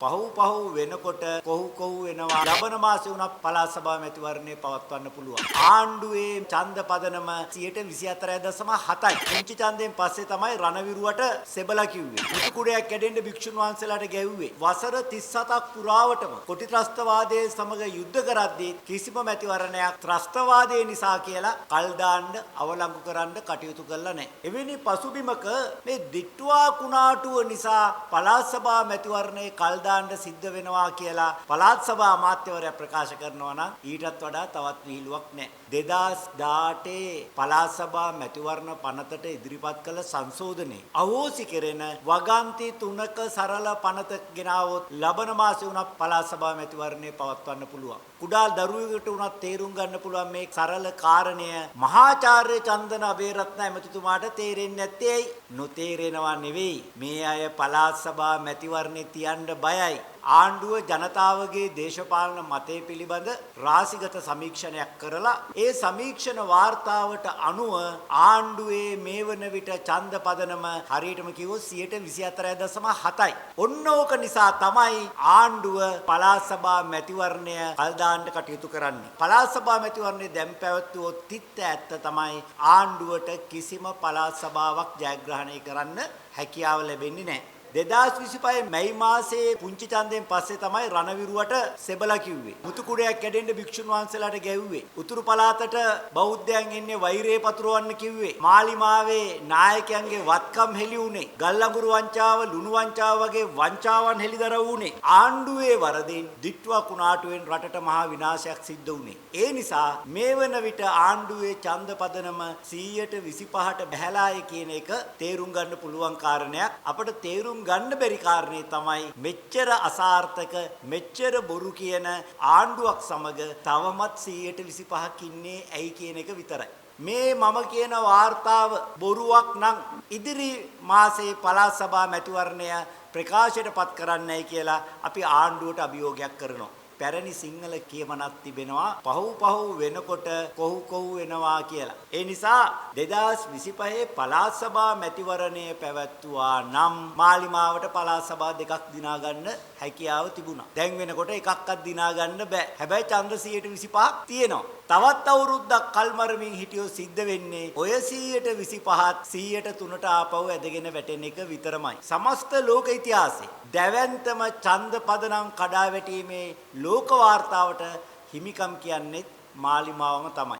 පහු වෙනකොට කොහු වෙනවා. ලබන මාසේ උනත් පළාත් සභා මැතිවරණය පවත්වන්න පුළුවන්. ආණ්ඩුවේ ඡන්ද පදනම 124.7යි. පුංචි ඡන්දයෙන් පස්සේ තමයි රණවිරුවට සෙබලා කිව්වේ. මුතු කුඩයක් කැඩෙන්න භික්ෂුන් වහන්සේලාට ගැව්වේ. වසර 37ක් පුරාවටම කොටි ත්‍රස්තවාදයේ සමග යුද්ධ කරද්දී කිසිම මැතිවරණයක් ත්‍රස්තවාදයේ නිසා කියලා කල් දාන්න අවලංගු කරන්න කටයුතු කළා නැහැ. එවැනි පසුබිමක මේ දිට්ටුවා කුණාටුව නිසා පළාත් සභා මැතිවරණයේ කල් දාන්න සිද්ධ වෙනවා කියලා පළාත් සභා අමාත්‍යවරයා ප්‍රකාශ කරනවා නම් ඊටත් වඩා තවත් විහිළුවක් නැහැ. 2018 පළාත් සභා මැතිවරණ පනතට ඉදිරිපත් කළ සංශෝධනයේ අහෝසි කෙරෙන වගන්ති 3ක සරල පනත ගෙනාවොත් ලබන මාසේ උනත් පළාත් සභා මැතිවරණය පවත්වන්න පුළුවන්. කුඩා දරුවෙකුට උනත් තේරුම් ගන්න පුළුවන් මේ සරල කාරණය මහාචාර්ය චන්දන අබේරත්න ඇමතිතුමාට තේරෙන්නේ නැත්තේ ඇයි? නොතේරෙනවා නෙවෙයි. මේ අය පළාත් සභා මැතිවරණේ තියන්න බයයි. ආණ්ඩුව ජනතාවගේ දේශපාලන මතය පිළිබඳ රාශිගත සමීක්ෂණයක් කරලා ඒ සමීක්ෂණ වාර්තාවට අනුව ආණ්ඩුවේ මේ වන විට ඡන්ද පදනම හරියටම කිව්වොත් 124.7යි. ඔන්න ඕක නිසා තමයි ආණ්ඩුව පළාත් සභා මැතිවරණය කල් දාන්න කටයුතු කරන්නේ. පළාත් සභා මැතිවරණය දැන් පැවැත්වුවොත් තිත්ත ඇත්ත තමයි ආණ්ඩුවට කිසිම පළාත් සභාවක් ජයග්‍රහණය කරන්න හැකියාව ලැබෙන්නේ නැහැ. 2025 මැයි මාසයේ පුංචි ඡන්දයෙන් පස්සේ තමයි රණවිරුවට සෙබලා කිව්වේ. මුතු කුඩයක් කැඩෙන්න භික්ෂුන් වහන්සේලාට ගැව්වේ. උතුරු පළාතට බෞද්ධයන් එන්නේ වෛරය පතුරවන්න කිව්වේ. මාලිමාවේ නායකයන්ගේ වත්කම් හෙළි වුණේ. ගල්ලඟුරු වංචාව, ලුණු වංචාව වගේ වංචාවන් හෙළිදරව් වුණේ. ආණ්ඩුවේ වරදින් දිට්ටුවා කුණාටුවෙන් රටට මහා විනාශයක් සිද්ධ වුණේ. ඒ නිසා මේ වන විට ආණ්ඩුවේ ඡන්ද පදනම 125ට බහැලායි කියන එක තේරුම් ගන්න පුළුවන් කාරණයක්. අපිට තේරුම් ගන්න බැරි කාරණේ තමයි මෙච්චර අසාර්ථක මෙච්චර බොරු කියන ආණ්ඩුවක් සමග තවමත් 125ක් ඉන්නේ ඇයි කියන එක විතරයි. මේ මම කියන වාර්තාව බොරුවක් නම් ඉදිරි මාසයේ පළාත් සභා මැතිවරණය ප්‍රකාශයටපත් කරන්නයි කියලා අපි ආණ්ඩුවට අභියෝගයක් කරනවා. පැරණි සිංහල කියමනක් තිබෙනවා පහු වෙනකොට කොහු වෙනවා කියලා. ඒ නිසා 2025 පළාත් සභා මැතිවරණය පැවැත්වුවා නම් මාලිමාවට පළාත් සභා දෙකක් දිනා ගන්න හැකියාව තිබුණා. දැන් වෙනකොට එකක්වත් දිනා ගන්න බෑ. හැබැයි ඡන්ද 125ක් තියෙනවා. තවත් අවුරුද්දක් කල්මරමින් හිටියොත් සිද්ධ වෙන්නේ ඔය 125ත් 103ට ආපහු ඇදගෙන වැටෙන එක විතරමයි. සමස්ත ලෝක ඉතිහාසයේ දැවැන්තම ඡන්ද පදනම් කඩා වැටීමේ ලෝක වාර්තාවට හිමිකම් කියන්නේ මාලිමාවම තමයි.